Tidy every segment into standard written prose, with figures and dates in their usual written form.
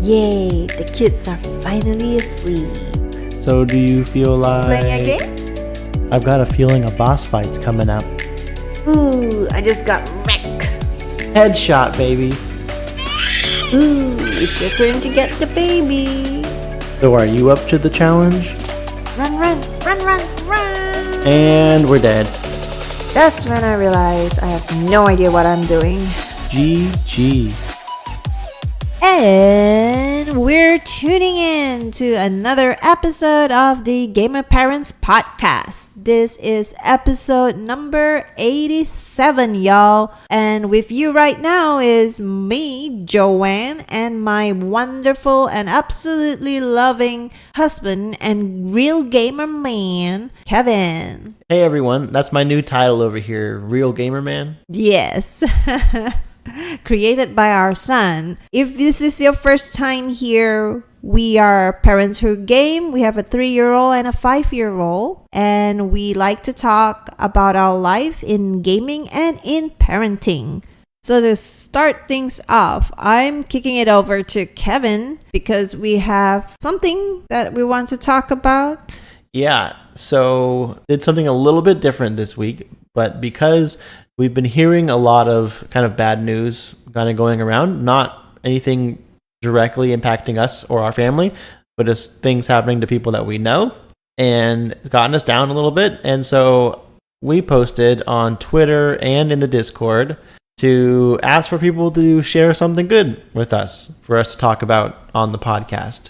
Yay, the kids are finally asleep. So do you feel like... Playing a game? I've got a feeling a boss fight's coming up. Ooh, I just got wrecked. Headshot, baby. Ooh, it's your turn to get the baby. So are you up to the challenge? Run, run, run, run, run. And we're dead. That's when I realized I have no idea what I'm doing. GG. And we're tuning in to another episode of the Gamer Parents Podcast. This is episode number 87, y'all. And with you right now is me, Joanne, and my wonderful and absolutely loving husband and real gamer man, Kevin. Hey everyone, that's my new title over here, Real Gamer Man. Yes. Created by our son. If this is your first time here, we are parents who game. We have a 3-year-old and a 5-year-old, and we like to talk about our life in gaming and in parenting. So to start things off, I'm kicking it over to Kevin because we have something that we want to talk about. Yeah, so did something a little bit different this week, but because we've been hearing a lot of kind of bad news kind of going around, not anything directly impacting us or our family, but just things happening to people that we know, and it's gotten us down a little bit. And so we posted on Twitter and in the Discord to ask for people to share something good with us for us to talk about on the podcast,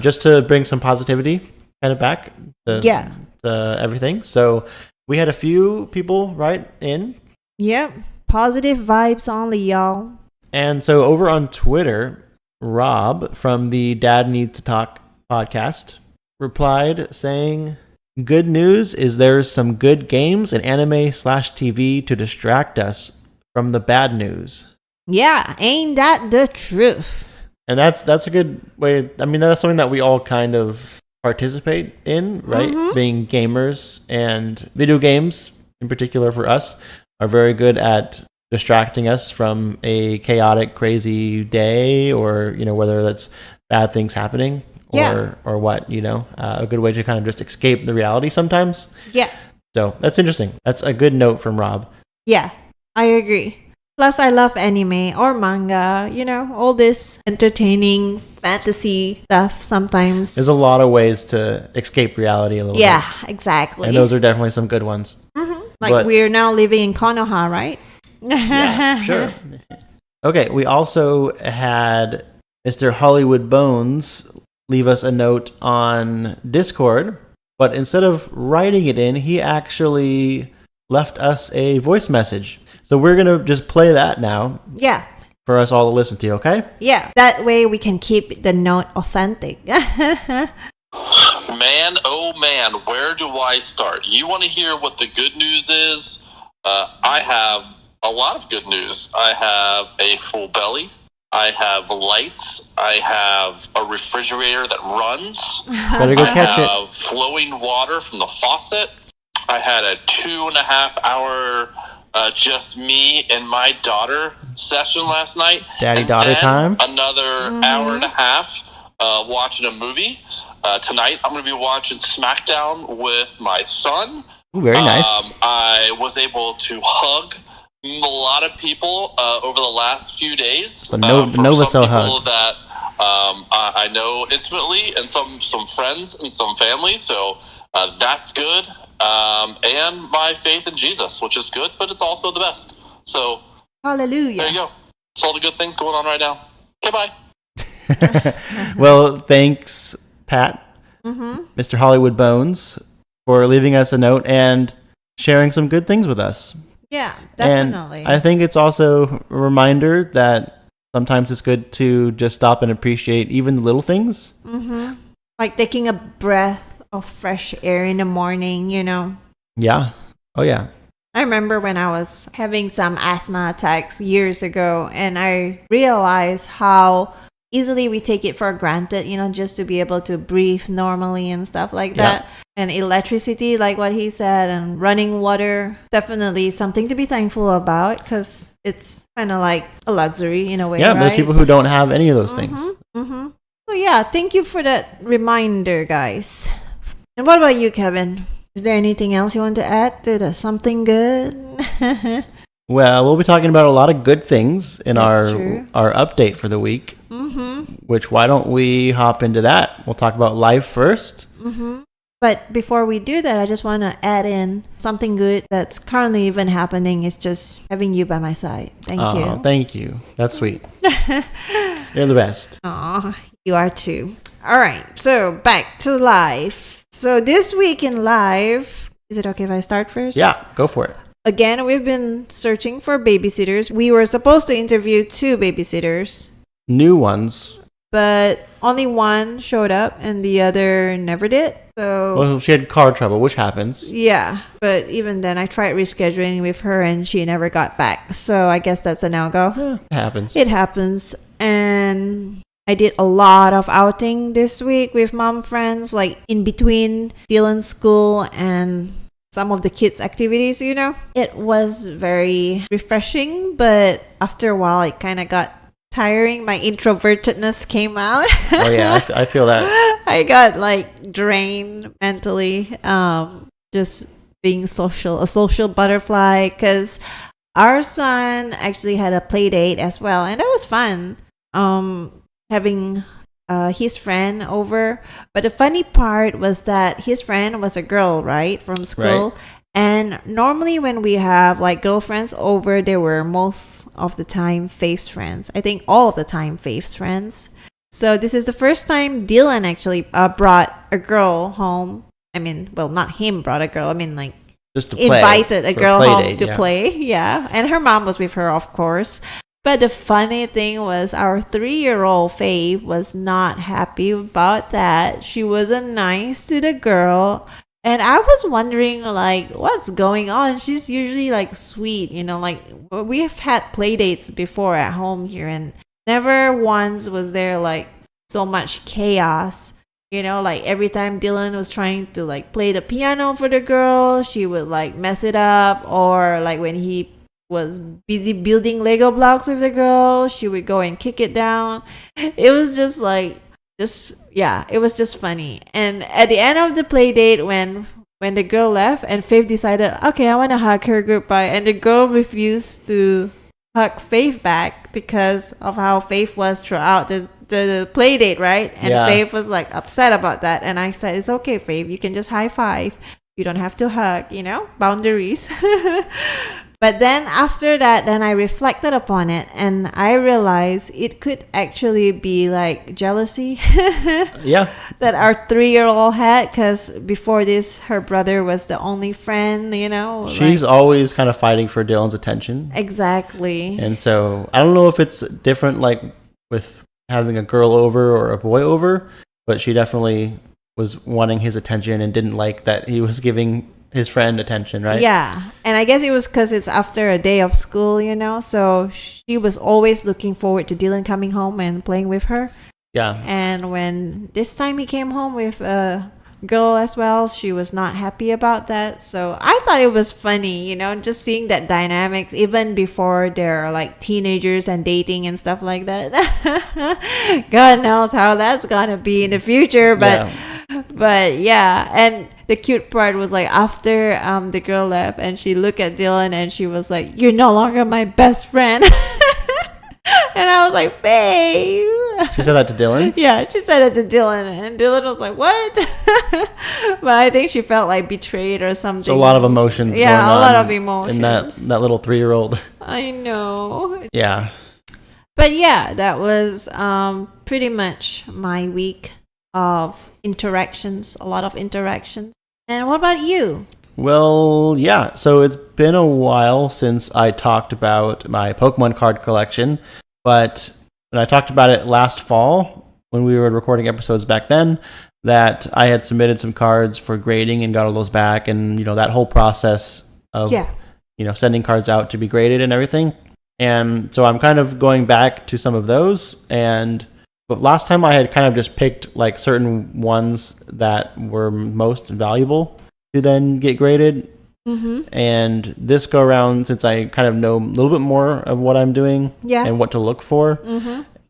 just to bring some positivity kind of back to everything. So we had a few people write in. Yep. Positive vibes only, y'all. And so over on Twitter, Rob from the Dad Needs to Talk podcast replied saying, "Good news is there's some good games and anime/TV to distract us from the bad news." Yeah, ain't that the truth? And that's a good way. I mean, that's something that we all kind of participate in, right? Being gamers, and video games in particular for us are very good at distracting us from a chaotic, crazy day, or whether that's bad things happening or what, a good way to kind of just escape the reality sometimes. Yeah. So that's interesting. That's a good note from Rob. Yeah, I agree. Plus, I love anime or manga, all this entertaining fantasy stuff sometimes. There's a lot of ways to escape reality a little bit. Yeah, exactly. And those are definitely some good ones. Like we're now living in Konoha, right? Yeah, sure. Okay, we also had Mr. Hollywood Bones leave us a note on Discord, but instead of writing it in, he actually left us a voice message. So we're going to just play that now. Yeah. For us all to listen to, okay? Yeah. That way we can keep the note authentic. Man, oh man, where do I start? You want to hear what the good news is? I have a lot of good news. I have a full belly. I have lights. I have a refrigerator that runs. Better go catch it. I have flowing water from the faucet. I had a 2.5 hour just me and my daughter session last night. Daddy-daughter time. Another hour and a half watching a movie. Tonight I'm going to be watching SmackDown with my son. Ooh, very nice. I was able to hug a lot of people over the last few days. So Novacell hug. That I know intimately, and some friends and some family. So that's good. And my faith in Jesus, which is good, but it's also the best. So hallelujah. There you go. It's all the good things going on right now. Okay, bye. Well, thanks, Pat, Mr. Hollywood Bones, for leaving us a note and sharing some good things with us. Yeah, definitely. And I think it's also a reminder that sometimes it's good to just stop and appreciate even the little things. Like taking a breath of fresh air in the morning, Yeah. Oh, yeah. I remember when I was having some asthma attacks years ago, and I realized how easily we take it for granted, just to be able to breathe normally and stuff like that. And electricity, like what he said, and running water, definitely something to be thankful about, because it's kind of like a luxury in a way, Yeah, right? there's people who don't have any of those things. Mm-hmm. So yeah, thank you for that reminder, guys. And what about you, Kevin? Is there anything else you want to add to the something good? Well, we'll be talking about a lot of good things in That's true. our update for the week. Mm-hmm. Which, why don't we hop into that? We'll talk about life first. Mm-hmm. But before we do that, I just want to add in something good that's currently even happening. Is just having you by my side. Thank you. Thank you. That's sweet. You're the best. Aw, you are too. All right, so back to life. So this week in life, is it okay if I start first? Yeah, go for it. Again, we've been searching for babysitters. We were supposed to interview 2 babysitters, New ones. but only one showed up and the other never did. So Well, she had car trouble, which happens. yeah, but even then, I tried rescheduling with her and she never got back. So I guess that's a no-go. Yeah, it happens. It happens. And I did a lot of outing this week with mom friends, like in between Dylan's school and some of the kids' activities, you know. It was very refreshing, but after a while, it kind of got tiring. My introvertedness came out. Oh yeah, I feel that. I got like drained mentally. Just being a social butterfly, because our son actually had a play date as well, and that was fun. Having his friend over, but the funny part was that his friend was a girl, right, from school. Right. And normally when we have like girlfriends over, they were most of the time Faith's friends. I think all of the time Faith's friends. So this is the first time Dylan actually brought a girl home. I mean, well, not him brought a girl. I mean, like, Just to play. invited a For girl play home date, to yeah. play. Yeah. And her mom was with her, of course. But the funny thing was our 3-year-old Faith was not happy about that. She wasn't nice to the girl. And I was wondering, like, what's going on? She's usually, like, sweet, you know, like, we've had play dates before at home here, and never once was there, like, so much chaos. You know, like, every time Dylan was trying to, like, play the piano for the girl, she would, like, mess it up. Or, like, when he was busy building Lego blocks with the girl, she would go and kick it down. It was just, like, it was just funny. And at the end of the play date, when the girl left and Faith decided, okay, I want to hug her goodbye, and the girl refused to hug Faith back because of how Faith was throughout the play date, right? And Yeah. Faith was like upset about that, and I said, it's okay, Faith, you can just high five, you don't have to hug, you know, boundaries. But then after that, then I reflected upon it and I realized it could actually be like jealousy Yeah. that our 3-year-old had, because before this, her brother was the only friend, you know. She's like, always kind of fighting for Dylan's attention. exactly. And so I don't know if it's different, like with having a girl over or a boy over, but she definitely was wanting his attention and didn't like that he was giving his friend attention, right? Yeah. And I guess it was because it's after a day of school, you know. So she was always looking forward to Dylan coming home and playing with her. Yeah. And when this time he came home with a girl as well, she was not happy about that. So I thought it was funny, you know, just seeing that dynamics even before they're like teenagers and dating and stuff like that. God knows how that's gonna be in the future, but yeah. And the cute part was like after the girl left and she looked at Dylan and she was like, "You're no longer my best friend." And I was like, "Babe." She said that to Dylan? Yeah, she said it to Dylan, and Dylan was like, "What?" But I think she felt like betrayed or something. So a lot of emotions. Yeah, going a on lot of emotions. in that little 3-year-old. I know. Yeah. But yeah, that was pretty much my week of interactions, a lot of interactions. And what about you? Well, yeah. So it's been a while since I talked about my Pokemon card collection, but when I talked about it last fall, when we were recording episodes back then, that I had submitted some cards for grading and got all those back, and that whole process of sending cards out to be graded and everything. And so I'm kind of going back to some of those, but last time I had kind of just picked like certain ones that were most valuable to then get graded. Mm-hmm. And this go around, since I kind of know a little bit more of what I'm doing and what to look for,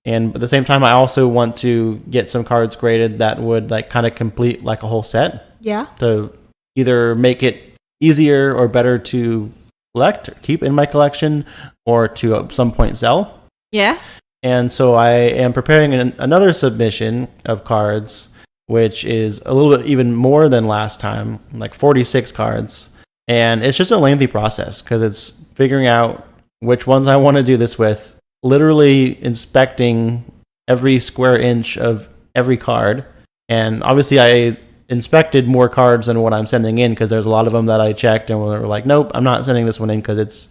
And at the same time, I also want to get some cards graded that would like kind of complete like a whole set. Yeah. To either make it easier or better to collect, or keep in my collection, or to at some point sell. Yeah. And so I am preparing another submission of cards, which is a little bit even more than last time, like 46 cards. And it's just a lengthy process because it's figuring out which ones I want to do this with, literally inspecting every square inch of every card. And obviously I inspected more cards than what I'm sending in because there's a lot of them that I checked and were like, nope, I'm not sending this one in because it's,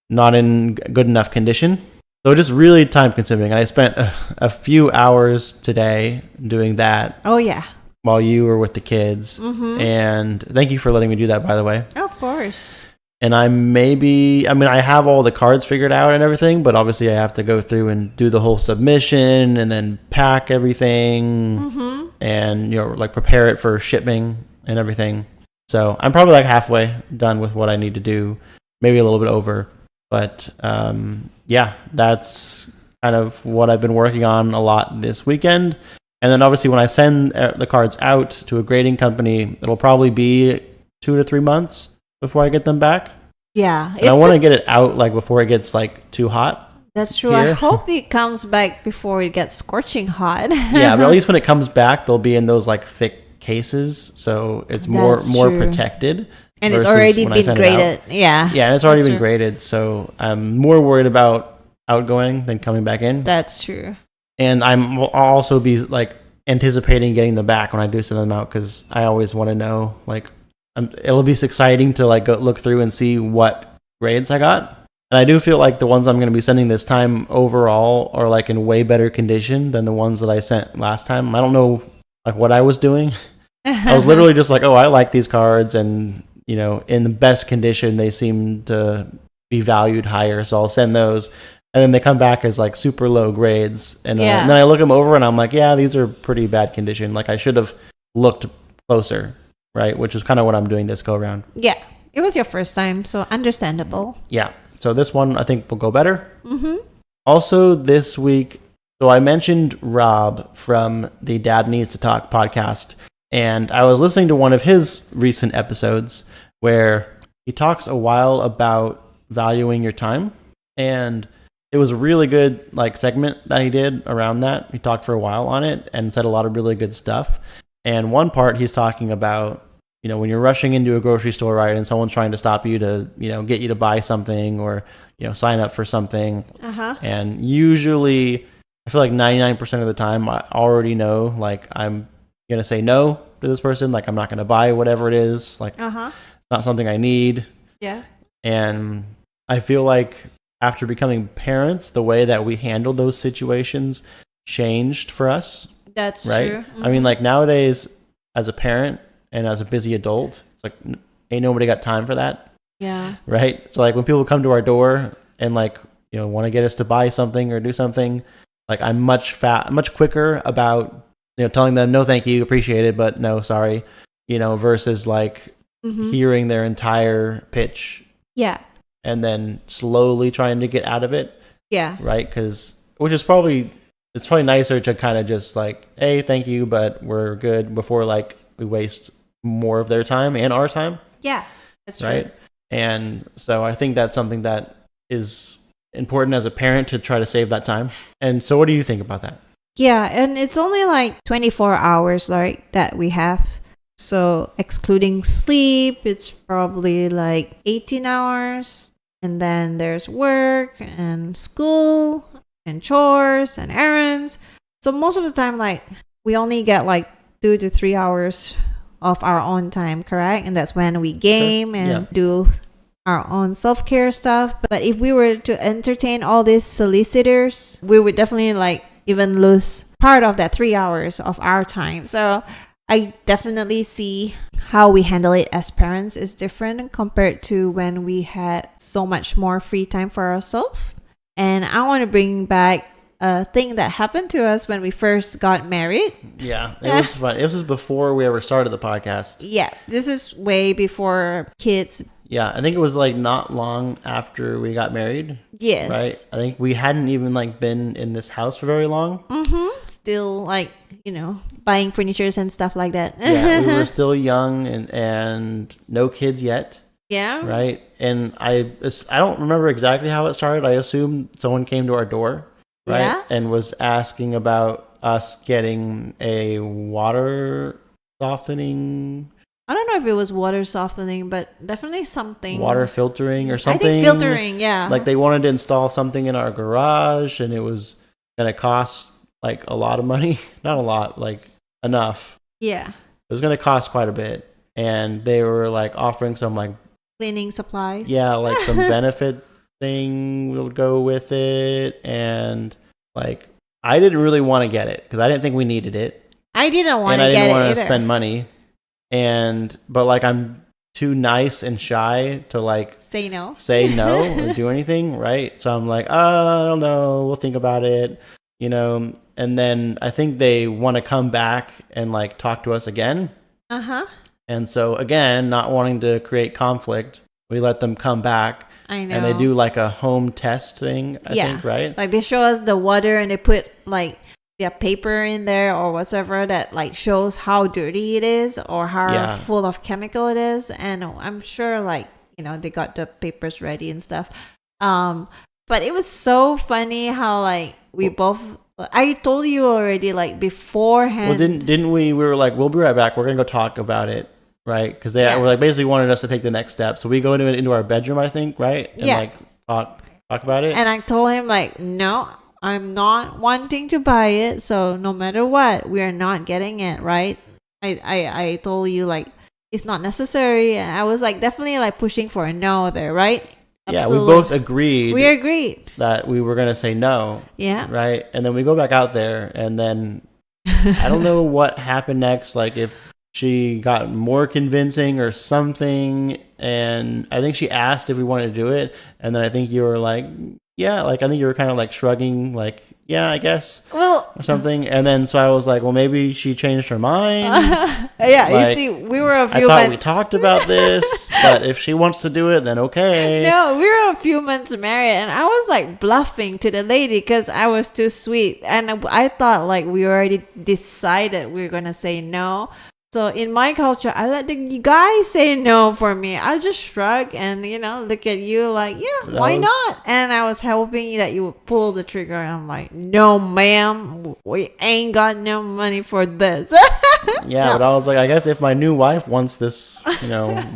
not in good enough condition. So just really time consuming. I spent a few hours today doing that. Oh, yeah. While you were with the kids. Mm-hmm. And thank you for letting me do that, by the way. Of course. And I have all the cards figured out and everything, but obviously I have to go through and do the whole submission and then pack everything and, like prepare it for shipping and everything. So I'm probably like halfway done with what I need to do, maybe a little bit over. But yeah, that's kind of what I've been working on a lot this weekend. And then obviously when I send the cards out to a grading company, it'll probably be 2 to 3 months before I get them back. Yeah. And I want to get it out like before it gets like too hot. That's true. Here. I hope it comes back before it gets scorching hot. Yeah, but at least when it comes back, they'll be in those like thick cases, so it's more protected. And it's already been graded. Yeah. Yeah, and it's already been graded, so I'm more worried about outgoing than coming back in. That's true. And I'll also be like anticipating getting them back when I do send them out because I always want to know like. It'll be exciting to like go look through and see what grades I got. And I do feel like the ones I'm going to be sending this time overall are like in way better condition than the ones that I sent last time. I don't know like what I was doing. I was literally just like, oh, I like these cards and, in the best condition, they seem to be valued higher. So I'll send those. And then they come back as like super low grades. And then I look them over and I'm like, yeah, these are pretty bad condition. Like I should have looked closer. Right, which is kind of what I'm doing this go around. Yeah, it was your first time, so understandable. Yeah, so this one I think will go better. Mm-hmm. Also this week, so I mentioned Rob from the Dad Needs to Talk podcast, and I was listening to one of his recent episodes where he talks a while about valuing your time, and it was a really good like segment that he did around that. He talked for a while on it and said a lot of really good stuff. And one part he's talking about, when you're rushing into a grocery store, right, and someone's trying to stop you to, get you to buy something or, sign up for something. And usually, I feel like 99% of the time, I already know, like, I'm going to say no to this person. Like, I'm not going to buy whatever it is. Like, it's not something I need. Yeah. And I feel like after becoming parents, the way that we handle those situations changed for us. That's right? true. Mm-hmm. I mean, like nowadays, as a parent and as a busy adult, it's like ain't nobody got time for that. Yeah. Right? So like when people come to our door and like, want to get us to buy something or do something, like I'm much quicker about, telling them no, thank you, appreciate it, but no, sorry, versus like hearing their entire pitch. Yeah. And then slowly trying to get out of it. Yeah. Right? Which is probably. It's probably nicer to kind of just like, hey, thank you, but we're good before like we waste more of their time and our time. Yeah, that's right. True. And so I think that's something that is important as a parent to try to save that time. And so what do you think about that? Yeah, and it's only like 24 hours like that we have. So excluding sleep, it's probably like 18 hours. And then there's work and school and chores and errands. So most of the time, like we only get like 2 to 3 hours of our own time, correct? And that's when we game and do our own self-care stuff. But if we were to entertain all these solicitors, we would definitely like even lose part of that 3 hours of our time. So I definitely see how we handle it as parents is different compared to when we had so much more free time for ourselves. And I want to bring back a thing that happened to us when we first got married. Yeah, it was fun. This was before we ever started the podcast. Yeah, this is way before kids. Yeah, I think it was like not long after we got married. Yes. Right. I think we hadn't even like been in this house for very long. Still like, buying furnitures and stuff like that. Yeah, we were still young and no kids yet. Yeah. Right. And I don't remember exactly how it started. I assume someone came to our door, right? Yeah. And was asking about us getting a water softening. I don't know if it was water softening, but definitely something. Water filtering or something. I think filtering, yeah. Like they wanted to install something in our garage and it was going to cost like a lot of money. Not a lot, like enough. Yeah. It was going to cost quite a bit. And they were like offering some like cleaning supplies. Yeah, like some benefit thing would go with it. And like I didn't really want to get it because I didn't think we needed it. I didn't want and to get it I didn't want either. to spend money. But like I'm too nice and shy to like say no or do anything, right? So I'm like, I don't know, we'll think about it, and then I think they want to come back and like talk to us again. And so again, not wanting to create conflict, we let them come back. I know. And they do like a home test thing, I think, right? Like they show us the water and they put like paper in there or whatever that like shows how dirty it is or how full of chemical it is. And I'm sure like, they got the papers ready and stuff. But it was so funny how like we both, I told you already like beforehand. Well, didn't we were like, we'll be right back. We're going to go talk about it. Right. Because they were like basically wanted us to take the next step. So we go into our bedroom, I think. Right. And like talk about it. And I told him like, no, I'm not wanting to buy it, so no matter what, we are not getting it, right? I told you like it's not necessary. And I was like definitely like pushing for a no there, right? Yeah, we both agreed. We agreed that we were gonna say no. Yeah. Right, and then we go back out there, and then I don't know what happened next. Like if she got more convincing or something, and I think she asked if we wanted to do it, and then I think you were like, yeah, like I think you were kind of like shrugging, like, yeah, I guess, or something. And then so I was like, well, maybe she changed her mind. Yeah, like, you see, we were a few I thought months. we talked about this, but if she wants to do it, then okay. No, we were a few months married, and I was like bluffing to the lady because I was too sweet, and I thought like we already decided we were gonna say no. So in my culture, I let the guy say no for me. I just shrug and, look at you like, yeah, why not? And I was hoping that you would pull the trigger. And I'm like, no, ma'am, we ain't got no money for this. Yeah, but I was like, I guess if my new wife wants this,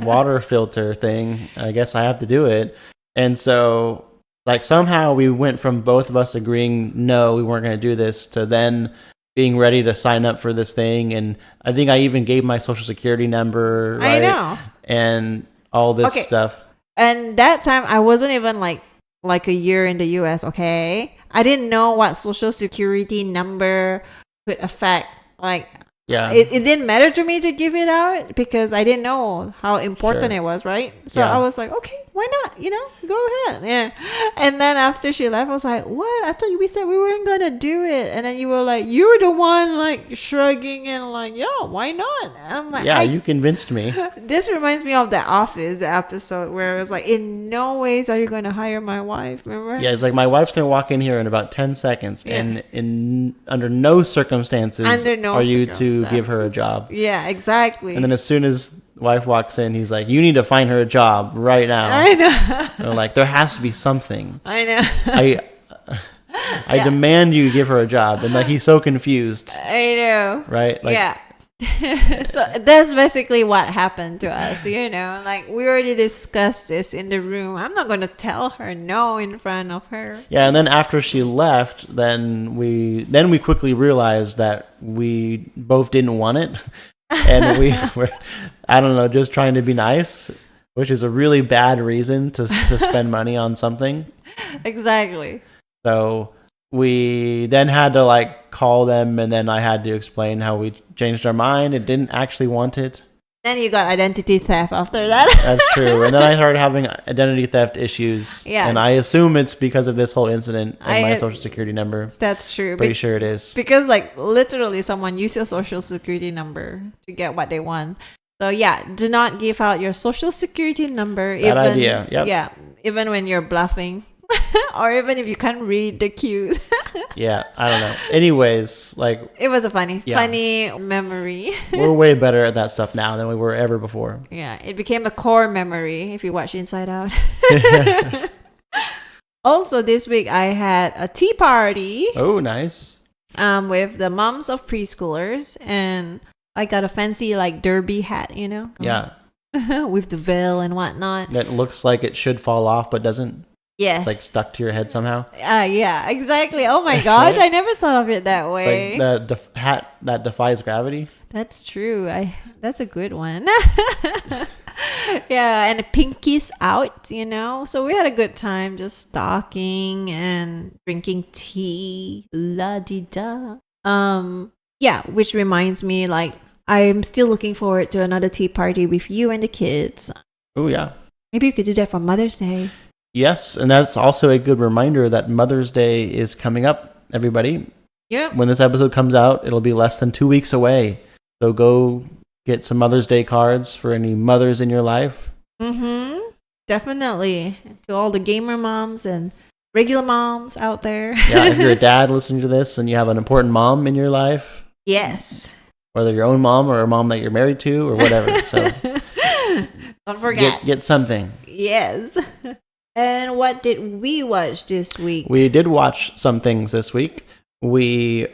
water filter thing, I guess I have to do it. And so like somehow we went from both of us agreeing, no, we weren't going to do this, to then being ready to sign up for this thing. And I think I even gave my social security number, right? I know. And all this stuff. And that time I wasn't even like a year in the US, okay? I didn't know what social security number could affect. Like, it didn't matter to me to give it out because I didn't know how important it was, right? So I was like, okay, why not? Go ahead. Yeah. And then after she left, I was like, what? I thought we said we weren't going to do it. And then you were like, you were the one like shrugging and like, yeah, why not? And I'm like, yeah, you convinced me. This reminds me of The Office, the episode where it was like, in no ways are you going to hire my wife, remember? Yeah, it's like my wife's going to walk in here in about 10 seconds and under no circumstances are you to give her a job. Yeah, exactly. And then as soon as wife walks in, he's like, you need to find her a job right now. I know. And like, there has to be something. I know. I demand you give her a job. And like, he's so confused. I know. Right? Like, yeah. So that's basically what happened to us, like we already discussed this in the room. I'm not going to tell her no in front of her. Yeah. And then after she left, then we quickly realized that we both didn't want it. And we were, I don't know, just trying to be nice, which is a really bad reason to spend money on something. Exactly. So we then had to like call them, and then I had to explain how we changed our mind and didn't actually want it. Then you got identity theft after that. That's true. And then I started having identity theft issues. Yeah. And I assume it's because of this whole incident and my social security number. That's true. Pretty sure it is. Because like literally someone used your social security number to get what they want. So yeah, do not give out your social security number. Bad idea. Yep. Yeah. Even when you're bluffing. Or even if you can't read the cues. Yeah, I don't know. Anyways, like It was a funny Yeah. memory. we're way better at that stuff now than we were ever before. Yeah, it became a core memory if you watch Inside Out. Also, this week I had a tea party Oh, nice. with the moms of preschoolers, and I got a fancy like derby hat, Yeah, with the veil and whatnot. that looks like it should fall off, but doesn't. Yes, It's like stuck to your head somehow. Yeah, exactly. Oh my gosh, Right? I never thought of it that It's way. like the hat that defies gravity. That's true. That's a good one. Yeah, and the pinkies out, So we had a good time just talking and drinking tea. La di da. Yeah, which reminds me, like, I'm still looking forward to another tea party with you and the kids. Oh yeah. Maybe you could do that for Mother's Day. Yes, and that's also a good reminder that Mother's Day is coming up, everybody. Yep. When this episode comes out, it'll be less than 2 weeks away. So go get some Mother's Day cards for any mothers in your life. Mm-hmm. Definitely. To all the gamer moms and regular moms out there. Yeah, if you're a dad listening to this and you have an important mom in your life, Yes. whether your own mom or a mom that you're married to or whatever. So Don't forget. get something. Yes. And what did we watch this week? We did watch some things this week. We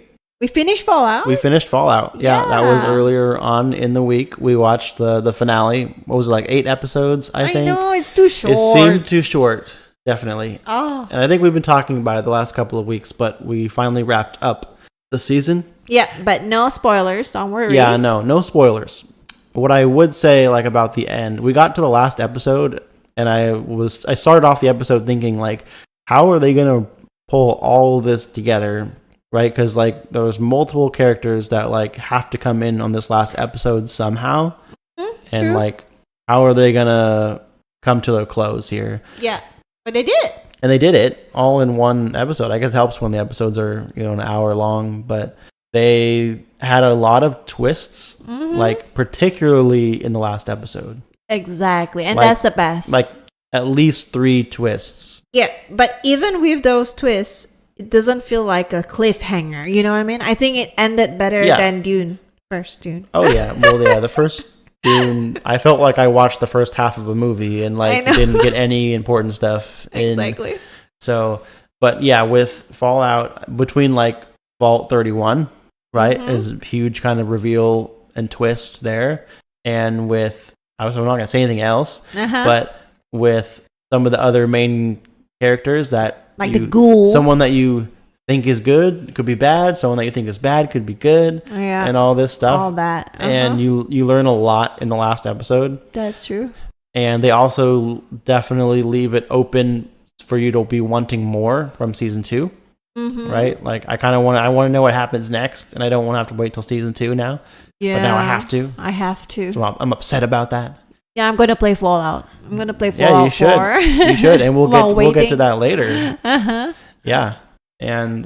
finished Fallout. finished Fallout. Yeah, that was Yeah. earlier on in the week. We watched the finale. What was it, like 8 episodes, I think? know, it's too short. It seemed too short, definitely. Oh. And I think we've been talking about it the last couple of weeks, but we finally wrapped up the season. Yeah, but no spoilers. Don't worry. Yeah, no spoilers. What I would say, like, about the end, we got to the last episode, and I started off the episode thinking, like, how are they going to pull all this together, right? Because, like, there was multiple characters that, like, have to come in on this last episode somehow. And, true. like, how are they going to come to a close here? Yeah, but they did. And they did it all in one episode. I guess it helps when the episodes are, an hour long, but they had a lot of twists, like particularly in the last episode. Exactly, and Like- that's the best. Like at least 3 twists. yeah, but even with those twists, it doesn't feel like a cliffhanger. You know what I mean? I think it ended better Yeah. than first Dune. Oh yeah, well yeah, the first Dune, I felt like I watched the first half of a movie and like I know. didn't get any important stuff in. Exactly. So, but yeah, with Fallout, between like Vault 31, right, is a huge kind of reveal and twist there. And with, I'm not going to say anything else, but with some of the other main characters that, Like the ghoul. someone that you think is good could be bad, someone that you think is bad could be good, Yeah. and all this stuff. All that. And you learn a lot in the last episode. That's true. And they also definitely leave it open for you to be wanting more from season 2, right? Like I want to know what happens next, and I don't want to have to wait till season 2 now. Yeah. But now I have to. I have to. So I'm upset about that. Yeah, I'm gonna play Fallout. I'm gonna play Fallout Yeah, you should. 4. You should, and we'll While get to waiting. that later. Uh-huh. Yeah. And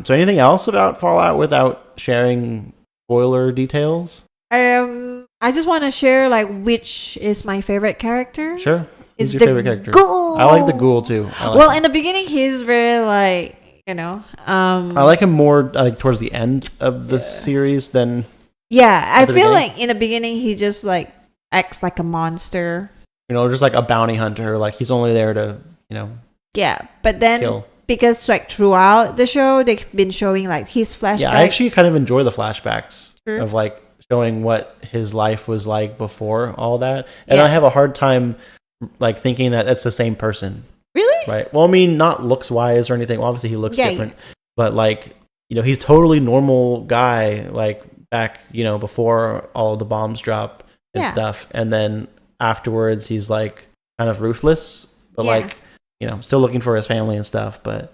so anything else about Fallout without sharing spoiler details? I just want to share like which is my favorite character. Sure. It's Who's your the favorite character? ghoul. I like the ghoul too. Well, in the beginning, he's very like I like him more like towards the end of the series than yeah. I At the feel beginning? like in the beginning he just like acts like a monster. just like a bounty hunter. Like he's only there to Yeah, but then kill. because like throughout the show they've been showing like his flashbacks. Yeah, I actually kind of enjoy the flashbacks Sure. of like showing what his life was like before all that, and Yeah. I have a hard time like thinking that that's the same person. Really? Right. Well, I mean, not looks wise or anything. Well, obviously, he looks Yeah, different, but like he's totally normal guy. Like back, before all the bombs dropped and Yeah. stuff, and then afterwards, he's like kind of ruthless, but Yeah. like still looking for his family and stuff. But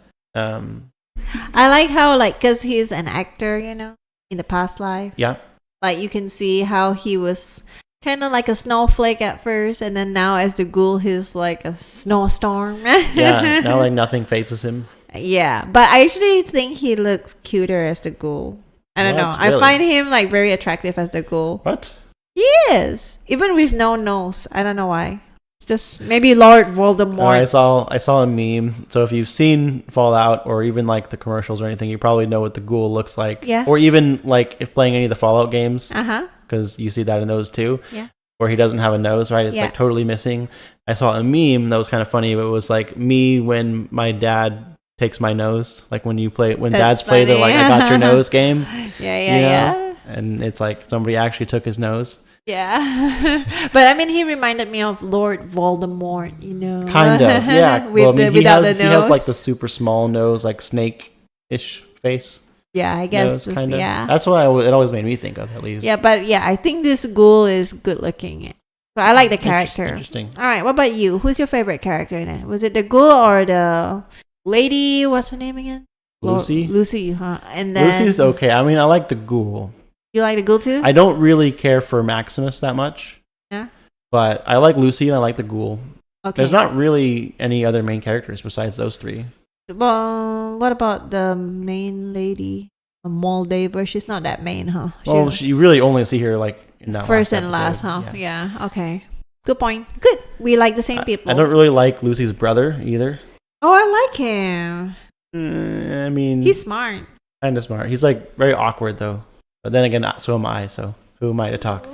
I like how like because he's an actor, in the past life. yeah, Like you can see how he was kind of like a snowflake at first, and then now as the ghoul, he's like a snowstorm. yeah. Now like nothing phases him. Yeah, but I actually think he looks cuter as the ghoul. I don't know. What? I Really? find him like very attractive as the ghoul. What? He is, even with no nose. I don't know why. It's just maybe Lord I Voldemort. saw a meme. So if you've seen Fallout or even like the commercials or anything, you probably know what the ghoul looks like. Yeah. Or even like if playing any of the Fallout games, Uh-huh. because you see that in those too. Yeah. Where he doesn't have a nose, right? It's Yeah. like totally missing. I saw a meme that was kind of funny, but it was like me when my dad takes my nose, like when That's dads play the funny. like I got your nose game. Yeah, you know? yeah. And it's like somebody actually took his nose. Yeah. But I mean, he reminded me of Lord Voldemort, you know. Kind of, yeah. Without the he nose. has like the super small nose, like snake-ish face. Yeah, I guess. Nose, Just, kind of. yeah. That's what it always made me think of, at least. Yeah, but yeah, I think this ghoul is good looking. So I like the character. Interesting. All right, what about you? Who's your favorite character in it? Was it the ghoul or the lady? What's her name again? Lucy? Lucy, huh? And then Lucy's okay. I mean, I like the ghoul. You like the ghoul too? I don't really care for Maximus that much. Yeah. But I like Lucy and I like the ghoul. Okay. There's not really any other main characters besides those three. Well, what about the main lady? Moldova? She's not that main, huh? Well, you really only see her like in that first last and last, episode. huh? Yeah. Okay. Good point. Good. We like the same people. I don't really like Lucy's brother either. Oh, I like him. I mean, He's smart. kind of smart. He's like very awkward though. But then again, so am I. So who am I to talk?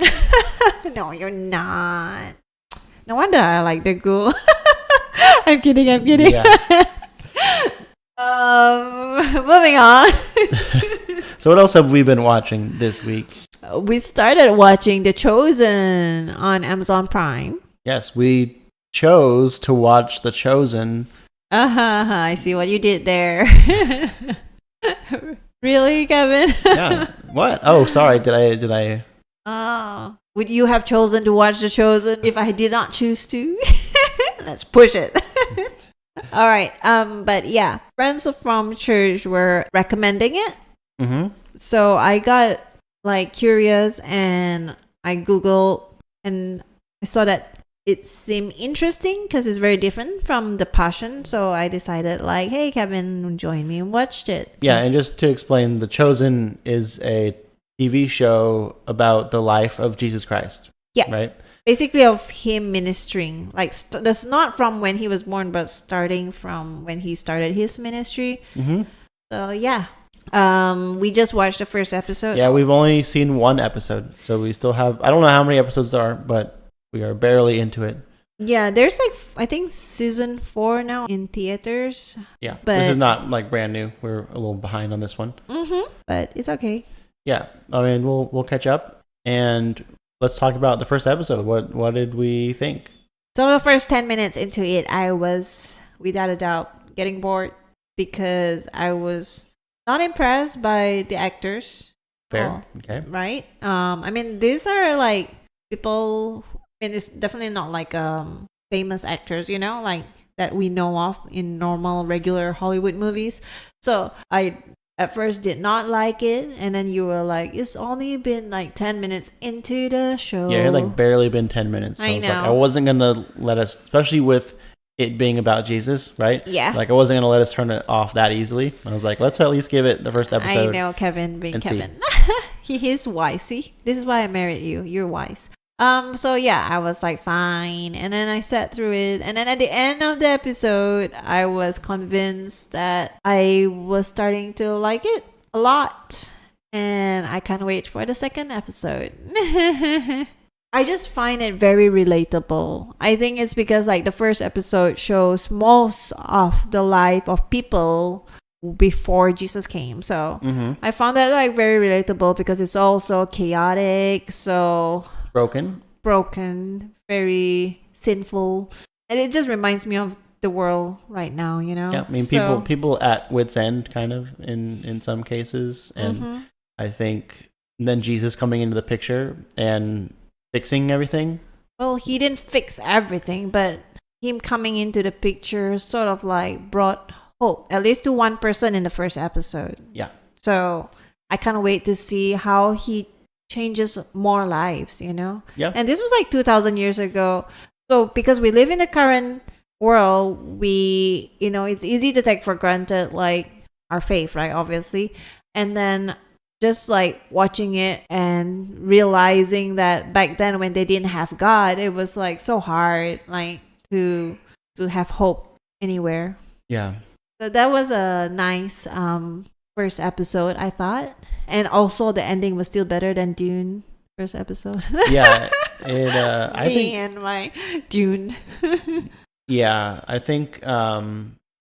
No, you're not. No wonder I like the ghoul. I'm kidding. Yeah. Moving on. So what else have we been watching this week? We started watching The Chosen on Amazon Prime. Yes, we chose to watch The Chosen. I see what you did there. Really, Kevin? Yeah. What? Oh, sorry. Did I? Oh. Would you have chosen to watch The Chosen if I did not choose to? Let's push it. All right. But yeah, friends from church were recommending it. Mm-hmm. So I got like curious and I Googled and I saw that it seemed interesting because it's very different from The Passion. So I decided like, hey, Kevin, join me and watched it. Yeah, and just to explain, The Chosen is a TV show about the life of Jesus Christ. Yeah. Right? Basically of him ministering. Like, that's not from when he was born, but starting from when he started his ministry. Mm-hmm. So, yeah. We just watched the first episode. Yeah, we've only seen one episode. So we still have, I don't know how many episodes there are, but we are barely into it. Yeah, there's like, I think season 4 now in theaters. Yeah, But- this is not like brand new. We're a little behind on this one. Mm-hmm. But it's okay. Yeah, I mean, we'll catch up and let's talk about the first episode. What did we think? So the first 10 minutes into it, I was, without a doubt, getting bored because I was not impressed by the actors. Fair. Okay. Right? I mean, these are like people, I mean, it's definitely not like famous actors, you know, like that we know of in normal, regular Hollywood movies. So I at first did not like it, and then you were like, it's only been like 10 minutes into the show. Yeah, it had like barely been 10 minutes. So I was like, know. I wasn't gonna let us, especially with it being about Jesus, right? Yeah. Like I wasn't gonna let us turn it off that easily. I was like, let's at least give it the first episode. I know, Kevin being and see. Kevin. He is wise. See, this is why I married you. You're wise. So yeah, I was like fine, and then I sat through it, and then at the end of the episode, I was convinced that I was starting to like it a lot, and I can't wait for the second episode. I just find it very relatable. I think it's because like the first episode shows most of the life of people before Jesus came. So I found that like very relatable because it's also chaotic, so broken, very sinful, and it just reminds me of the world right now, you know. Yeah, I mean, So- people at wit's end, kind of in some cases, and I think then Jesus coming into the picture and fixing everything. Well, he didn't fix everything, but him coming into the picture sort of like brought hope, at least to one person in the first episode. Yeah. So I can't wait to see how he changes more lives, you know? Yeah. And this was like 2,000 years ago. So because we live in the current world, we, you know, it's easy to take for granted like our faith, right? Obviously. And then just like watching it and realizing that back then when they didn't have God, it was like so hard, like to have hope anywhere. Yeah. So that was a nice first episode, I thought, and also the ending was still better than Dune first episode. Yeah. I Me think. and my Dune. Yeah, I think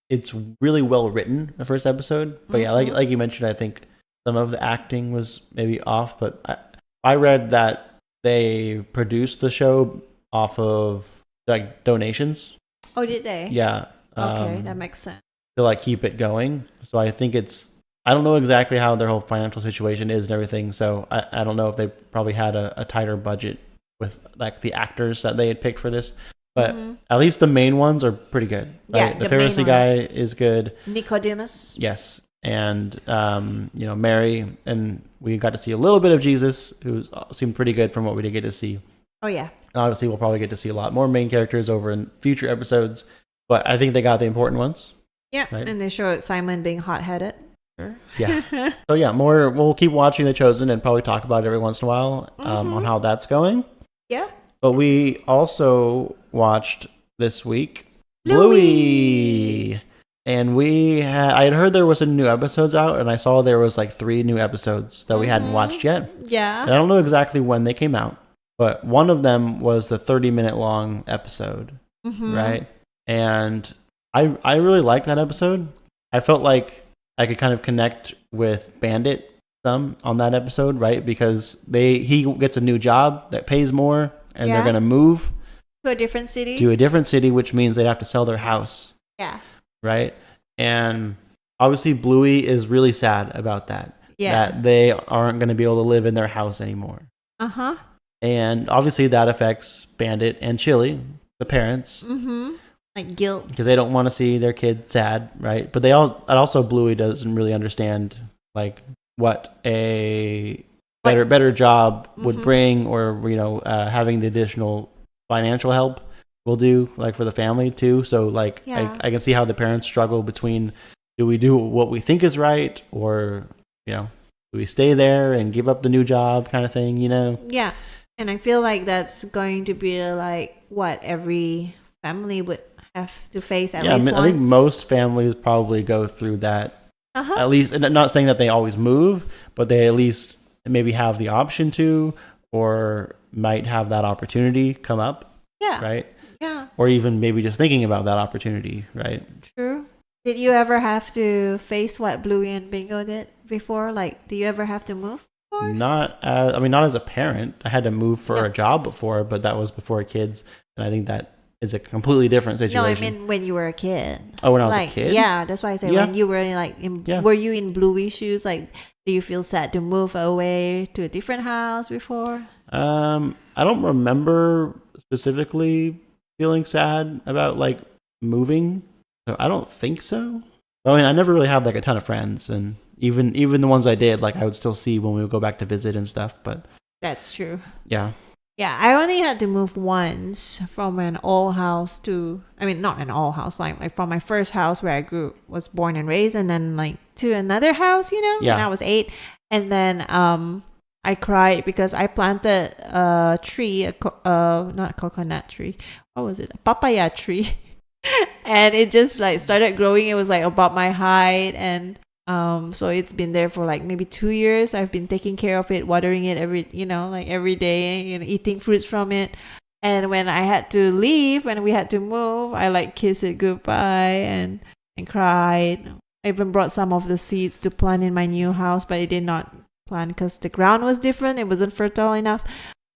it's really well written, the first episode. But yeah, like you mentioned, I think some of the acting was maybe off. But I read that they produced the show off of like donations. Oh, did they? Yeah. Okay, that makes sense. To like keep it going. So I think I don't know exactly how their whole financial situation is and everything. So I don't know if they probably had a tighter budget with like the actors that they had picked for this. But at least the main ones are pretty good. Right? Yeah, the Pharisee guy is good. Nicodemus. Yes. And, Mary. And we got to see a little bit of Jesus, who seemed pretty good from what we did get to see. Oh, yeah. And obviously, we'll probably get to see a lot more main characters over in future episodes. But I think they got the important ones. Yeah. Right? And they showed Simon being hot-headed. Sure. Yeah. So, yeah, we'll keep watching The Chosen and probably talk about it every once in a while on how that's going. Yeah. But we also watched this week Bluey. And I had heard there was some new episodes out, and I saw there was like 3 new episodes that we hadn't watched yet. Yeah. And I don't know exactly when they came out, but one of them was the 30-minute long episode, right? And I really liked that episode. I felt like I could kind of connect with Bandit some on that episode, right? Because he gets a new job that pays more, and they're going to move to a different city, which means they'd have to sell their house. Yeah. Right? And obviously Bluey is really sad about that. Yeah. That they aren't going to be able to live in their house anymore. Uh-huh. And obviously that affects Bandit and Chili, the parents. Like guilt. Because they don't want to see their kid sad, right? But also Bluey doesn't really understand like what a better job would bring, or having the additional financial help will do, like for the family too. So like I can see how the parents struggle between, do we do what we think is right, or do we stay there and give up the new job kind of thing, Yeah. And I feel like that's going to be like what every family would have to face at least once. I think most families probably go through that. At least, and not saying that they always move, but they at least maybe have the option to, or might have that opportunity come up. Yeah. Right? Yeah. Or even maybe just thinking about that opportunity, right? True. Did you ever have to face what Bluey and Bingo did before? Like, do you ever have to move before? Not as a parent. I had to move for a job before, but that was before kids. And I think that is a completely different situation. No, I mean when you were a kid. Oh, when I was a kid? Yeah, that's why I say when you were were you in Bluey's shoes? Like, do you feel sad to move away to a different house before? I don't remember specifically feeling sad about like moving. So I don't think so. I mean, I never really had like a ton of friends, and even the ones I did, like I would still see when we would go back to visit and stuff. But that's true. Yeah. Yeah, I only had to move once from an old house to, I mean, not an old house, like from my first house where I was born and raised, and then like to another house, when I was 8. And then I cried because I planted a tree, not a coconut tree. What was it? A papaya tree. And it just like started growing. It was like about my height, and so it's been there for like maybe 2 years. I've been taking care of it, watering it every day, eating fruits from it. And when I had to leave, when we had to move, I like kissed it goodbye and cried. I even brought some of the seeds to plant in my new house, but it did not plant because the ground was different. It wasn't fertile enough.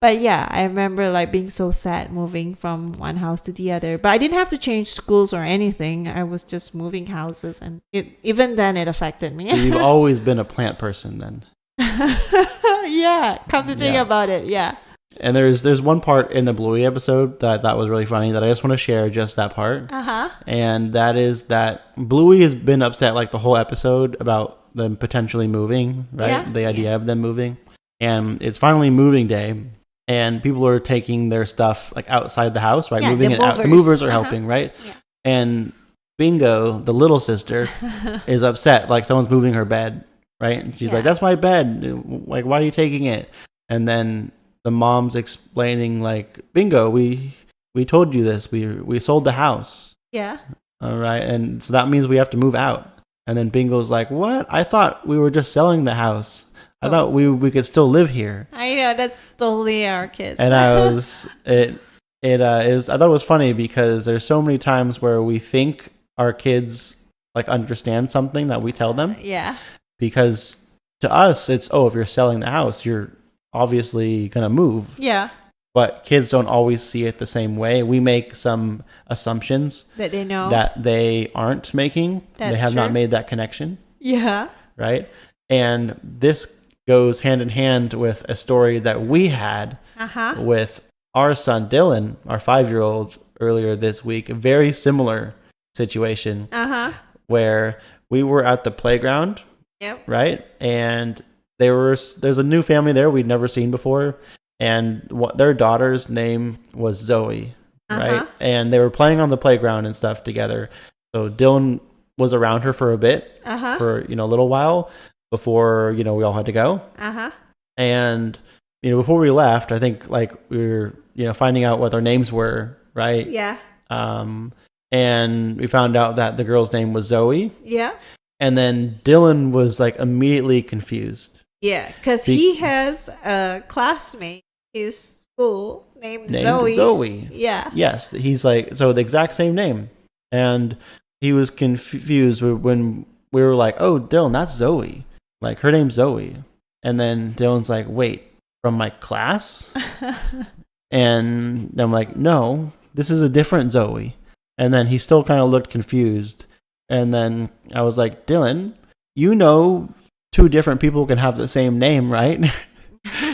But yeah, I remember like being so sad moving from one house to the other. But I didn't have to change schools or anything. I was just moving houses, and even then it affected me. So you've always been a plant person then. Yeah, come to think about it, yeah. And there's one part in the Bluey episode that I thought was really funny that I just want to share, just that part. And that is that Bluey has been upset like the whole episode about them potentially moving, right? Yeah. The idea of them moving. And it's finally moving day. And people are taking their stuff like outside the house, right? Moving it out. The movers are helping, right? Yeah. And Bingo, the little sister, is upset, like someone's moving her bed, right? And she's Yeah. like, that's my bed. Like, why are you taking it? And then the mom's explaining like, bingo, we told you this. We sold the house. Yeah. All right. And so that means we have to move out. And then Bingo's like, what? I thought we were just selling the house. I thought we could still live here. I know, that's totally our kids. And I thought it was funny because there's so many times where we think our kids like understand something that we tell them. Yeah. Because to us, it's, if you're selling the house, you're obviously going to move. Yeah. But kids don't always see it the same way. We make some assumptions That they know. that they aren't making. That's they have not true. made that connection. Yeah. Right? And this goes hand in hand with a story that we had with our son Dylan, our 5-year-old, earlier this week. A very similar situation where we were at the playground, right? And there's a new family there we'd never seen before, and their daughter's name was Zoe, right? And they were playing on the playground and stuff together. So Dylan was around her for a bit, for a little while before we all had to go. And before we left, I think like we were finding out what their names were, right? Yeah. And we found out that the girl's name was Zoe. Yeah. And then Dylan was like immediately confused. Yeah, because he has a classmate in his school named Zoe. Zoe. Yeah. Yes, he's like, so the exact same name. And he was confused when we were like, oh, Dylan, that's Zoe. Like, her name's Zoe. And then Dylan's like, wait, from my class? And I'm like, no, this is a different Zoe. And then he still kind of looked confused. And then I was like, Dylan, two different people can have the same name, right?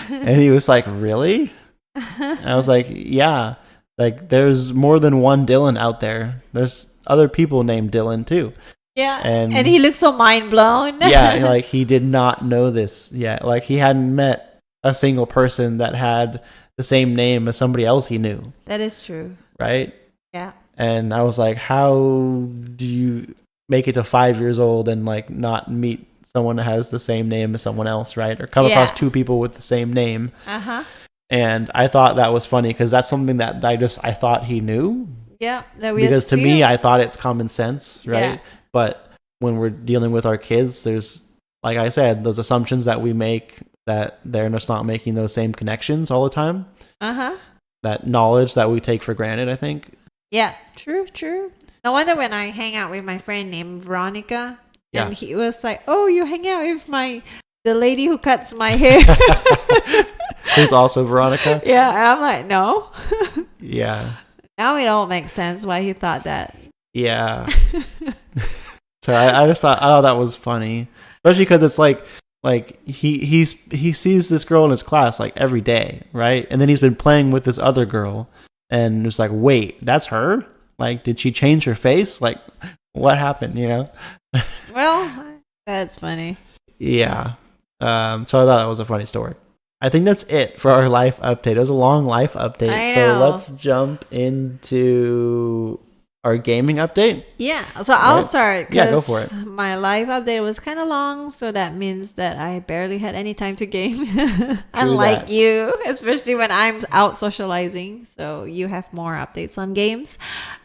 And he was like, really? And I was like, yeah. Like, there's more than one Dylan out there. There's other people named Dylan too. Yeah. And he looked so mind blown. Yeah, like he did not know this yet. Like he hadn't met a single person that had the same name as somebody else he knew. That is true. Right? Yeah. And I was like, how do you make it to 5 years old and like not meet someone that has the same name as someone else, right? Or come across two people with the same name. And I thought that was funny because that's something that I thought he knew. Yeah. Because to me, I thought it's common sense, right? Yeah. But when we're dealing with our kids, there's, like I said, those assumptions that we make that they're just not making those same connections all the time. That knowledge that we take for granted, I think. Yeah, true. No wonder when I hang out with my friend named Veronica, and he was like, oh, you hang out with the lady who cuts my hair. Who's also Veronica? Yeah, and I'm like, no. Yeah. Now it all makes sense why he thought that. Yeah. So I thought that was funny, especially because it's like he sees this girl in his class like every day, right? And then he's been playing with this other girl, and it's like, wait, that's her? Like, did she change her face? Like, what happened? Well, that's funny. Yeah. So I thought that was a funny story. I think that's it for our life update. It was a long life update. I So know. let's jump into our gaming update. Yeah, so I'll start. Yeah, go for it. My live update was kind of long, so that means that I barely had any time to game. Unlike that. you, especially when I'm out socializing. So you have more updates on games.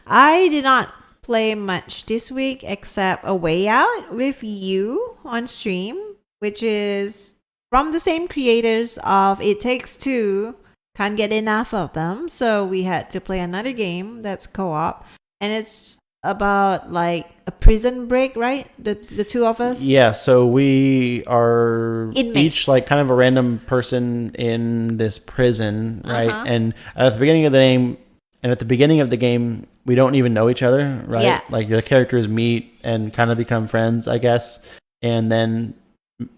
I did not play much this week except A Way Out with you on stream, which is from the same creators of It Takes Two. Can't get enough of them, so we had to play another game that's co-op, and it's about like a prison break, right? The two of us. Yeah, so we are Inmates. each like kind of a random person in this prison, right? And at the beginning of the game, we don't even know each other, right? Yeah. Like your characters meet and kind of become friends, I guess, and then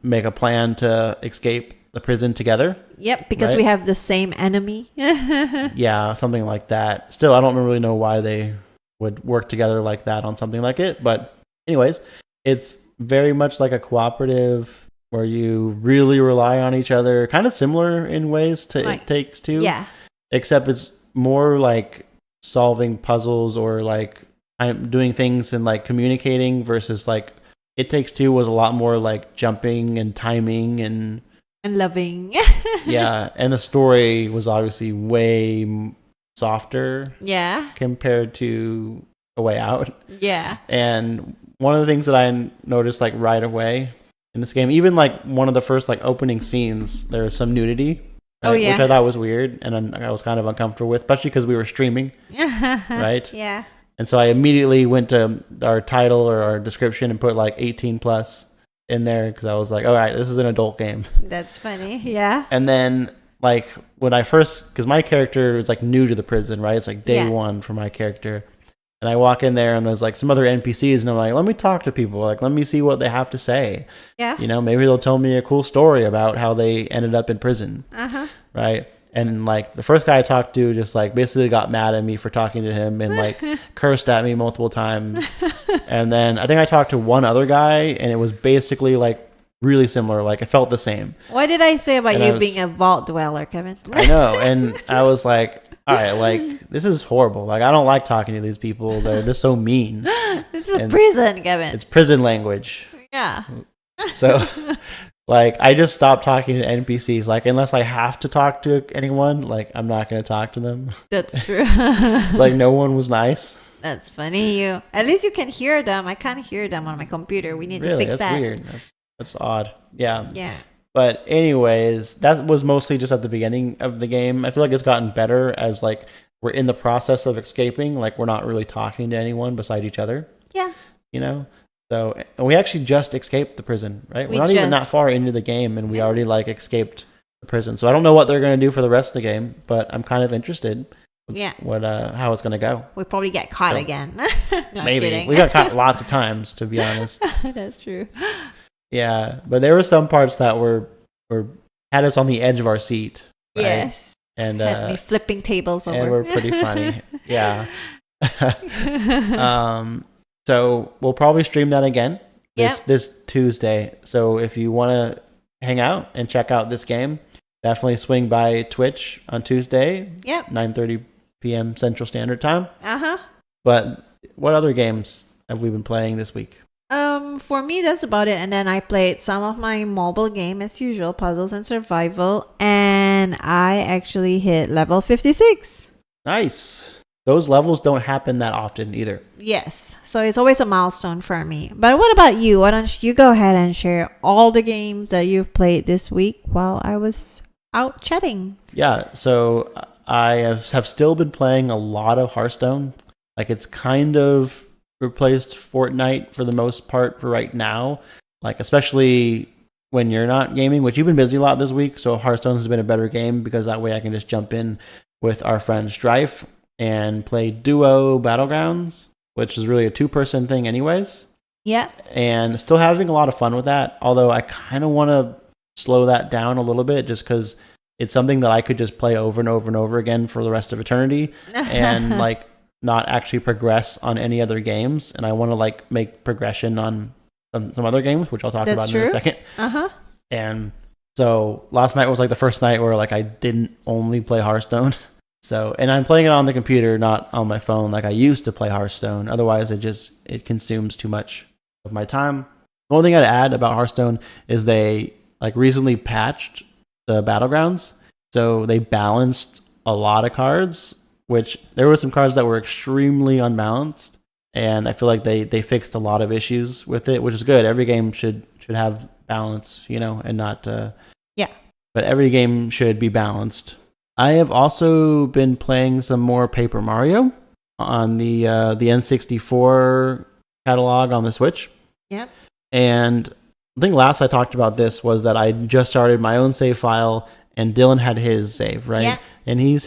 make a plan to escape the prison together. Yep, because right? we have the same enemy. Yeah, something like that. Still, I don't really know why they would work together like that on something like it. But anyways, it's very much like a cooperative where you really rely on each other. Kind of similar in ways to It Takes Two. Yeah. Except it's more like solving puzzles or like I'm doing things and like communicating versus like It Takes Two was a lot more like jumping and timing and loving. yeah, and the story was obviously way softer Yeah. compared to A Way Out. Yeah. And one of the things that I noticed like right away in this game, even like one of the first like opening scenes, there was some nudity. Oh, yeah. Which I thought was weird, and I was kind of uncomfortable with, especially because we were streaming, right? Yeah. And so I immediately went to our title or our description and put like 18 plus in there because I was like, all right, this is an adult game. That's funny. Yeah. And then like when I first, because my character is like new to the prison, right? It's like day one for my character. And I walk in there and there's like some other NPCs and I'm like, let me talk to people. Like, let me see what they have to say. Yeah. You know, maybe they'll tell me a cool story about how they ended up in prison. Uh-huh. Right. And like the first guy I talked to just like basically got mad at me for talking to him and like cursed at me multiple times. And then I think I talked to one other guy and it was basically like really similar. Like it felt the same. What did I say about you being a vault dweller, Kevin? I know. And I was like, all right, like this is horrible. Like I don't like talking to these people. They're just so mean. This is prison, Kevin. It's prison language. Yeah. So like I just stopped talking to NPCs. Like unless I have to talk to anyone, like I'm not going to talk to them. That's true. It's like no one was nice. That's funny. At least you can hear them. I can't hear them on my computer. We need to fix that's that. Weird. That's odd. Yeah. Yeah. But anyways, that was mostly just at the beginning of the game. I feel like it's gotten better as like we're in the process of escaping. Like we're not really talking to anyone besides each other. Yeah. You know? So, and we actually just escaped the prison, right? We're not even that far into the game and we already like escaped the prison. So I don't know what they're going to do for the rest of the game, but I'm kind of interested. How it's going to go. We'll probably get caught again. No, maybe. We got caught lots of times, to be honest. That's true. Yeah, but there were some parts that were had us on the edge of our seat. Right? Yes, and had me flipping tables over. And were pretty funny. Yeah. So we'll probably stream that again this Tuesday. So if you want to hang out and check out this game, definitely swing by Twitch on Tuesday. Yep. 9:30 p.m. Central Standard Time. Uh-huh. But what other games have we been playing this week? For me, that's about it. And then I played some of my mobile game as usual, Puzzles and Survival, and I actually hit level 56. Nice. Those levels don't happen that often either. Yes. So it's always a milestone for me. But what about you? Why don't you go ahead and share all the games that you've played this week while I was out chatting? Yeah. So I have still been playing a lot of Hearthstone. Like it's kind of replaced Fortnite for the most part for right now. Like especially when you're not gaming, which you've been busy a lot this week. So Hearthstone has been a better game because that way I can just jump in with our friend Strife and play duo battlegrounds, which is really a 2-person thing anyways. Yeah. And still having a lot of fun with that. Although I kind of want to slow that down a little bit just because it's something that I could just play over and over and over again for the rest of eternity and like not actually progress on any other games. And I want to like make progression on some other games, which I'll talk about in a second. Uh-huh. And so last night was like the first night where like I didn't only play Hearthstone. So, and I'm playing it on the computer, not on my phone like I used to play Hearthstone. Otherwise, it consumes too much of my time. The only thing I'd add about Hearthstone is they like recently patched the battlegrounds. So they balanced a lot of cards, which there were some cards that were extremely unbalanced. And I feel like they fixed a lot of issues with it, which is good. Every game should have balance, you know, and not... yeah. But every game should be balanced. I have also been playing some more Paper Mario on the N64 catalog on the Switch. Yep. And I think last I talked about this was that I just started my own save file and Dylan had his save, right? Yeah. And he's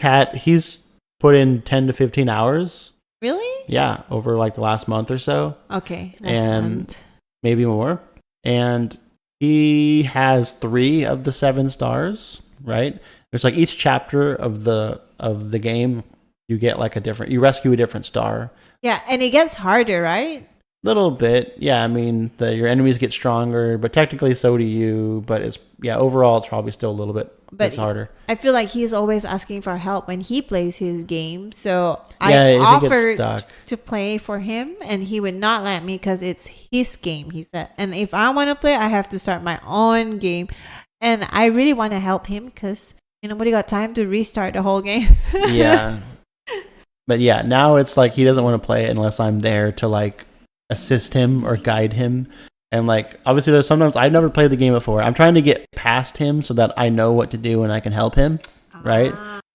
put in 10 to 15 hours. Really? Yeah, over like the last month or so. Okay. That's and maybe more. And he has 3 of the 7 stars, right? There's like each chapter of the game, you get like you rescue a different star. Yeah, and it gets harder, right? Little bit, yeah. I mean, your enemies get stronger, but technically so do you. But overall, it's probably still a little bit But harder. I feel like he's always asking for help when he plays his game. So Yeah, I if he gets offered stuck. to play for him, and he would not let me because it's his game, he said. And if I want to play, I have to start my own game. And I really want to help him because nobody got time to restart the whole game. Yeah. But yeah, now it's like he doesn't want to play it unless I'm there to like assist him or guide him. And like obviously there's sometimes I've never played the game before. I'm trying to get past him so that I know what to do and I can help him. Right?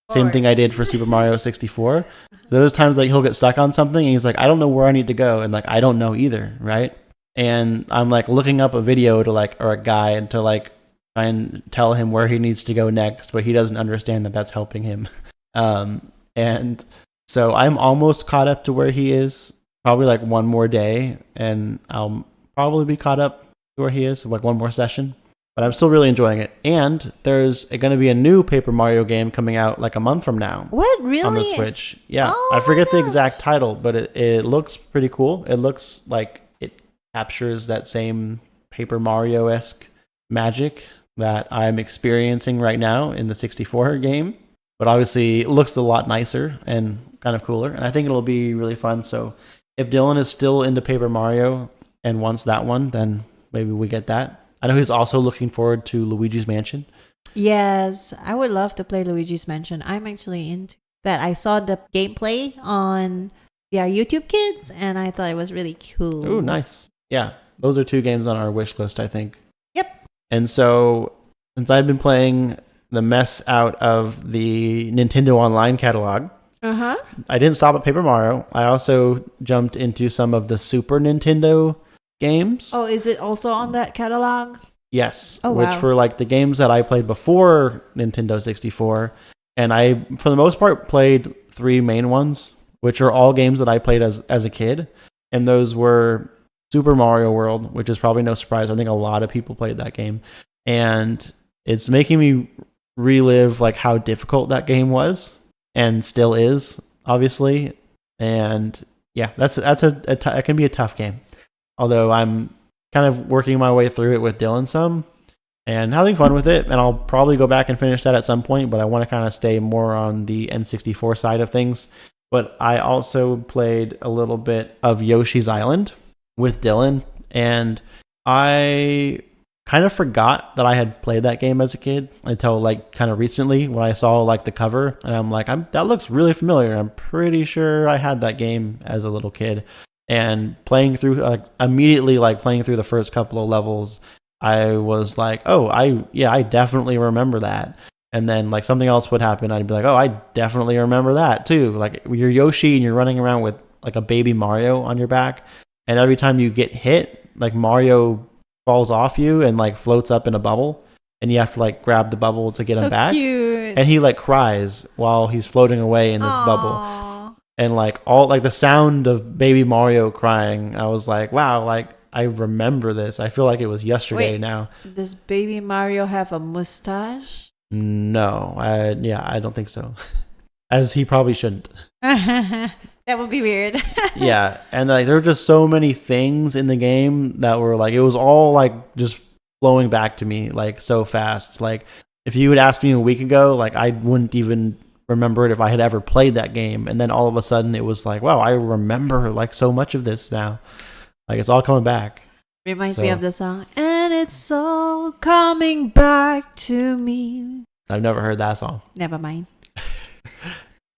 Same thing I did for Super Mario 64. Those times like he'll get stuck on something and he's like, I don't know where I need to go, and like I don't know either, right? And I'm like looking up a video to like or a guide to like try and tell him where he needs to go next, but he doesn't understand that that's helping him. And so I'm almost caught up to where he is. Probably like one more day, and I'll probably be caught up to where he is, like one more session. But I'm still really enjoying it. And there's going to be a new Paper Mario game coming out like a month from now. What, really? On the Switch. Yeah. Oh I forget the my God. exact title, but it looks pretty cool. It looks like it captures that same Paper Mario-esque magic that I'm experiencing right now in the 64 game. But obviously it looks a lot nicer and kind of cooler. And I think it'll be really fun. So if Dylan is still into Paper Mario and wants that one, then maybe we get that. I know he's also looking forward to Luigi's Mansion. Yes, I would love to play Luigi's Mansion. I'm actually into that. I saw the gameplay on YouTube Kids, and I thought it was really cool. Ooh, nice. Yeah, those are 2 games on our wish list, I think. Yep. And so, since I've been playing the mess out of the Nintendo Online catalog, I didn't stop at Paper Mario. I also jumped into some of the Super Nintendo games. Oh, is it also on that catalog? Yes, Oh, which wow. were like the games that I played before Nintendo 64. And I, for the most part, played 3 main ones, which are all games that I played as a kid. And those were Super Mario World, which is probably no surprise. I think a lot of people played that game. And it's making me relive like how difficult that game was and still is, obviously. And yeah, it can be a tough game. Although I'm kind of working my way through it with Dylan some and having fun with it. And I'll probably go back and finish that at some point, but I want to kind of stay more on the N64 side of things. But I also played a little bit of Yoshi's Island with Dylan, and I kind of forgot that I had played that game as a kid until like kind of recently when I saw like the cover, and I'm like, that looks really familiar. I'm pretty sure I had that game as a little kid. And playing through immediately playing through the first couple of levels, I was like, oh, I definitely remember that. And then like something else would happen, I'd be like, oh, I definitely remember that too. Like you're Yoshi and you're running around with like a baby Mario on your back, and every time you get hit, like Mario falls off you and like floats up in a bubble, and you have to like grab the bubble to get him back. Cute. And he like cries while he's floating away in this bubble. And like all like the sound of baby Mario crying, I was like, wow, like I remember this. I feel like it was yesterday. Wait, now. Does baby Mario have a mustache? No, I don't think so. As he probably shouldn't. That would be weird. Yeah, and like there were just so many things in the game that were like, it was all like just flowing back to me like so fast. Like if you had asked me a week ago, like I wouldn't even remember it if I had ever played that game. And then all of a sudden it was like, wow, I remember like so much of this now. Like it's all coming back. Reminds me of the song, and it's all coming back to me. I've never heard that song. Never mind.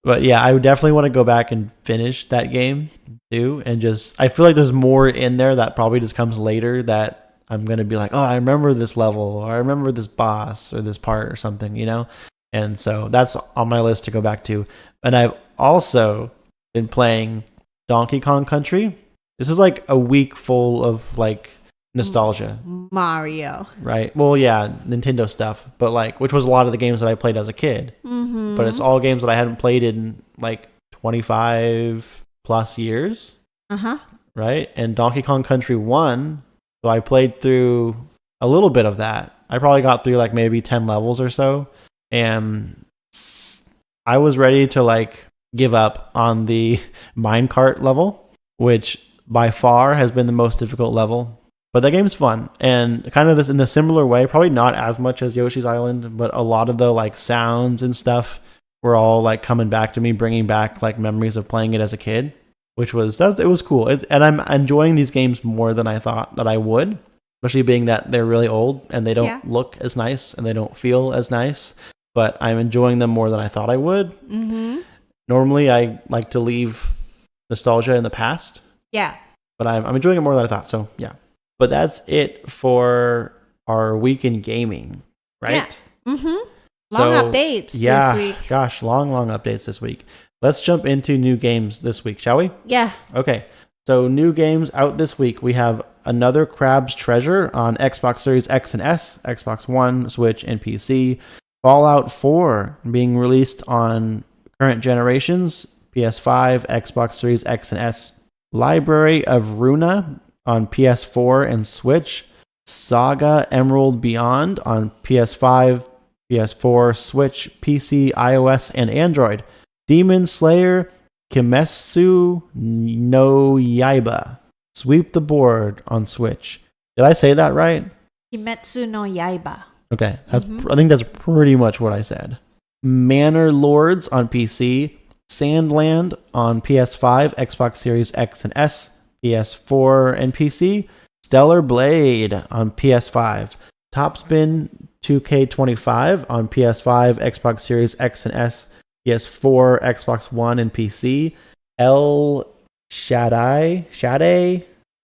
But yeah, I would definitely want to go back and finish that game too. And just, I feel like there's more in there that probably just comes later that I'm going to be like, oh, I remember this level, or I remember this boss or this part or something, you know? And so that's on my list to go back to. And I've also been playing Donkey Kong Country. This is like a week full of like nostalgia. Mario. Right. Well, yeah, Nintendo stuff, but like, which was a lot of the games that I played as a kid. Mm-hmm. But it's all games that I hadn't played in like 25 plus years. Uh-huh. Right. And Donkey Kong Country 1. So I played through a little bit of that. I probably got through like maybe 10 levels or so. And I was ready to like give up on the minecart level, which by far has been the most difficult level. But that game's fun, and kind of this in a similar way, probably not as much as Yoshi's Island, but a lot of the like sounds and stuff were all like coming back to me, bringing back like memories of playing it as a kid, which was it was cool. And I'm enjoying these games more than I thought that I would, especially being that they're really old and they don't look as nice and they don't feel as nice. But I'm enjoying them more than I thought I would. Mm-hmm. Normally, I like to leave nostalgia in the past. Yeah. But I'm enjoying it more than I thought. So yeah. But that's it for our week in gaming, right? Yeah. Mm-hmm. Long updates this week. Gosh, long updates this week. Let's jump into new games this week, shall we? Yeah. Okay. So new games out this week. We have Another Crab's Treasure on Xbox Series X and S, Xbox One, Switch, and PC. Fallout 4 being released on current generations, PS5, Xbox Series X and S. Library of Runa on PS4 and Switch. Saga Emerald Beyond on PS5, PS4, Switch, PC, iOS, and Android. Demon Slayer Kimetsu no Yaiba. Sweep the board on Switch. Did I say that right? Kimetsu no Yaiba. Okay, I think that's pretty much what I said. Manor Lords on PC. Sandland on PS5, Xbox Series X and S, PS4 and PC. Stellar Blade on PS5. Topspin 2K25 on PS5, Xbox Series X and S, PS4, Xbox One, and PC. El Shaddai?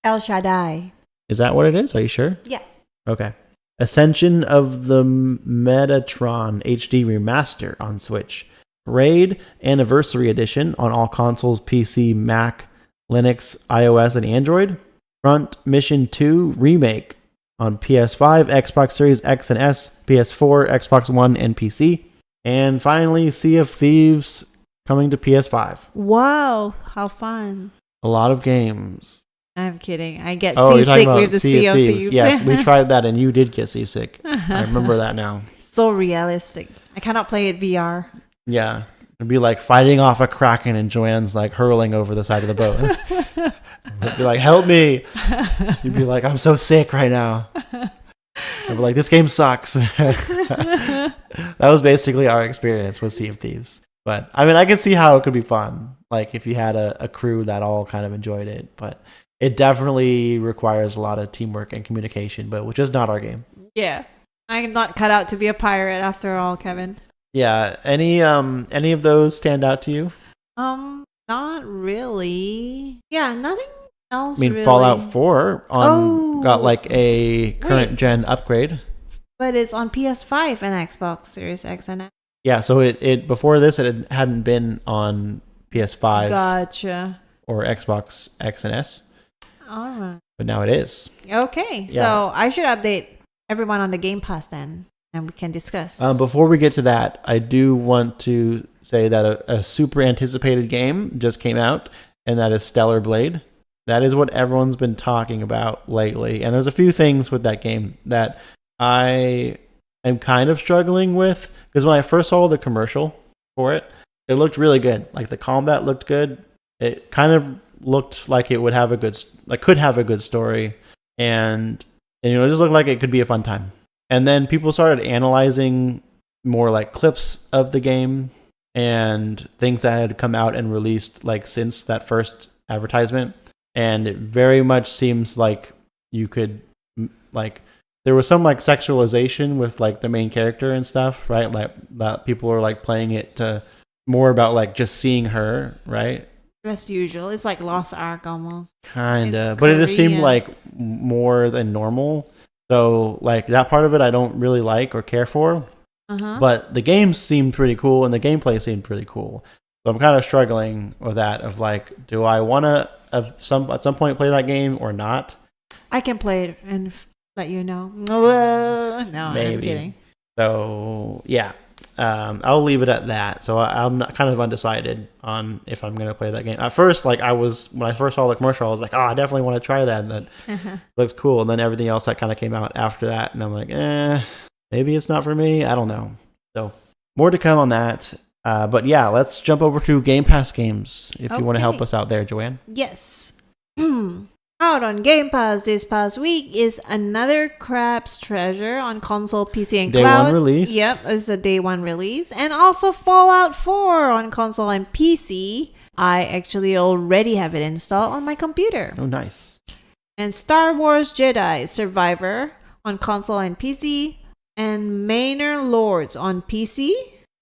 El Shaddai. Is that what it is? Are you sure? Yeah. Okay. Ascension of the Metatron HD Remaster on Switch. Raid Anniversary Edition on all consoles, PC, Mac, Linux, iOS, and Android. Front Mission 2 Remake on PS5, Xbox Series X and S, PS4, Xbox One, and PC. And finally, Sea of Thieves coming to PS5. Wow, how fun. A lot of games. I'm kidding. I get seasick with the Sea of Thieves. Yes, we tried that and you did get seasick. I remember that now. So realistic. I cannot play it VR. Yeah. It'd be like fighting off a kraken and Joanne's like hurling over the side of the boat. It'd be like, help me. You'd be like, I'm so sick right now. I'd be like, this game sucks. That was basically our experience with Sea of Thieves. But I mean, I can see how it could be fun. Like if you had a crew that all kind of enjoyed it. But it definitely requires a lot of teamwork and communication, but which is not our game. Yeah. I'm not cut out to be a pirate after all, Kevin. Yeah. Any of those stand out to you? Not really. Yeah, nothing else. I mean, really. Fallout 4 got like a current gen upgrade. But it's on PS5 and Xbox Series X and S. Yeah, so it before this it hadn't been on PS5. Gotcha. Or Xbox X and S. All right. But now it is. Okay, yeah. So I should update everyone on the Game Pass then, and we can discuss. Before we get to that, I do want to say that a super anticipated game just came out, and that is Stellar Blade. That is what everyone's been talking about lately. And there's a few things with that game that I am kind of struggling with, because when I first saw the commercial for it, it looked really good. Like the combat looked good. It kind of looked like it would have could have a good story, and it just looked like it could be a fun time. And then people started analyzing more like clips of the game and things that had come out and released like since that first advertisement, and it very much seems like you could like there was some like sexualization with like the main character and stuff, right? Like that people are like playing it to more about like just seeing her, right? As usual. It's like Lost Ark almost. Kinda. But it just seemed like more than normal. So like that part of it I don't really like or care for. But the game seemed pretty cool and the gameplay seemed pretty cool. So I'm kind of struggling with that of like, do I want to at some point play that game or not? I can play it and let you know. No, maybe. I'm kidding. So yeah. I'll leave it at that. So I'm kind of undecided on if I'm going to play that game. At first, like when I first saw the commercial, I was like, I definitely want to try that. And that looks cool. And then everything else that kind of came out after that. And I'm like, maybe it's not for me. I don't know. So more to come on that. But yeah, let's jump over to Game Pass games if you want to help us out there, Joanne. Yes. Out on Game Pass this past week is another Crab's Treasure on console, PC, and Day cloud. one release. Yep, it's a day one release. And also Fallout 4 on console and PC. I actually already have it installed on my computer. Oh, nice. And Star Wars Jedi Survivor on console and PC. And Manor Lords on PC.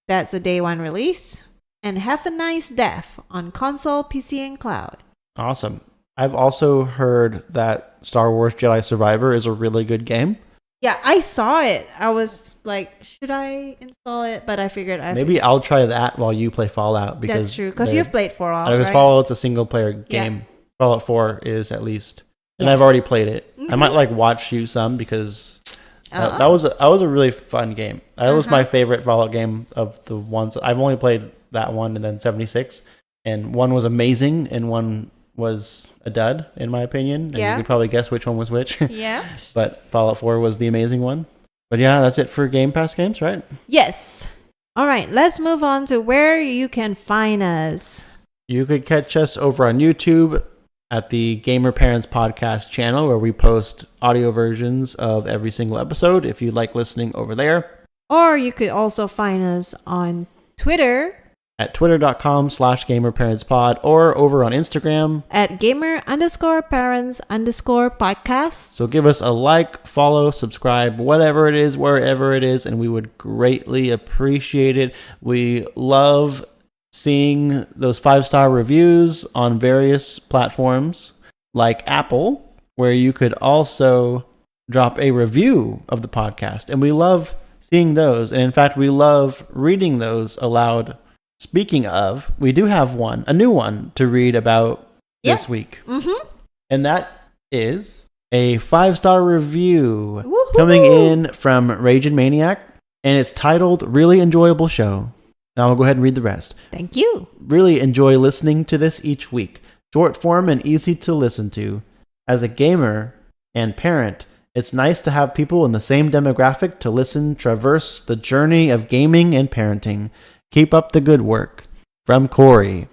That's a day one release. And Have a Nice Death on console, PC, and cloud. Awesome. I've also heard that Star Wars Jedi Survivor is a really good game. Yeah, I saw it. I was like, should I install it? But I figured Maybe I'll try that while you play Fallout. Because that's true, because you've played Fallout, because right? Fallout's a single player game. Yeah. Fallout 4 is at least. And Yeah. I've already played it. I Mhm. might watch you some because that was a really fun game. That was my favorite Fallout game of the ones. I've only played that one and then 76. And one was amazing and one was a dud, in my opinion. And Yeah. you could probably guess which one was which. Yeah. But Fallout 4 was the amazing one. But yeah, that's it for Game Pass games, right? Yes. All right, let's move on to where you can find us. You could catch us over on YouTube at the Gamer Parents Podcast channel, where we post audio versions of every single episode if you like listening over there. Or you could also find us on Twitter At twitter.com/gamerparentspod or over on Instagram. at gamer_parents_podcast. So give us a like, follow, subscribe, whatever it is, wherever it is, and we would greatly appreciate it. We love seeing those 5-star reviews on various platforms like Apple, where you could also drop a review of the podcast. And we love seeing those. And in fact, we love reading those aloud. Speaking of, we do have one, a new one to read about this week. Mm-hmm. And that is a 5-star review Woohoo! coming in from Raging Maniac. And it's titled Really Enjoyable Show. Now I'll go ahead and read the rest. Thank you. Really enjoy listening to this each week. Short form and easy to listen to. As a gamer and parent, it's nice to have people in the same demographic to listen traverse the journey of gaming and parenting. Keep up the good work. From Corey.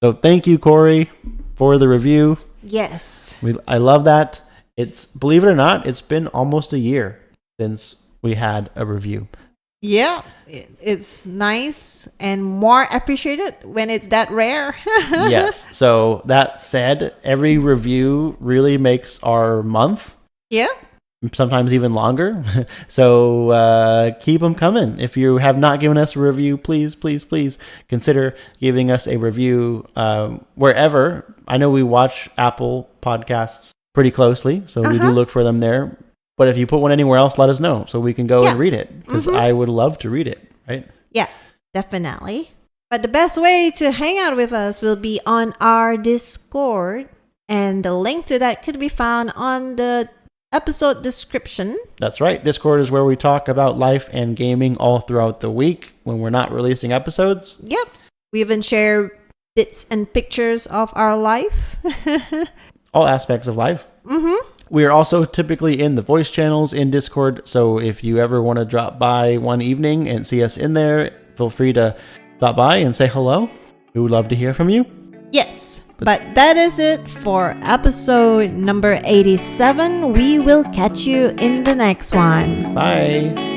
So thank you, Corey, for the review. Yes. I love that. It's, believe it or not, it's been almost a year since we had a review. Yeah, it's nice and more appreciated when it's that rare. Yes. So that said, every review really makes our month. Yeah. Sometimes even longer. So keep them coming. If you have not given us a review, please, please, please consider giving us a review wherever. I know we watch Apple podcasts pretty closely, so we do look for them there. But if you put one anywhere else, let us know so we can go and read it, because I would love to read it, right? Yeah, definitely. But the best way to hang out with us will be on our Discord, and the link to that could be found on the episode description. That's right. Discord is where we talk about life and gaming all throughout the week when we're not releasing episodes. Yep. We even share bits and pictures of our life. All aspects of life. Mm-hmm. We are also typically in the voice channels in Discord, so if you ever want to drop by one evening and see us in there, feel free to stop by and say hello. We would love to hear from you. Yes. But that is it for episode number 87. We will catch you in the next one. Bye.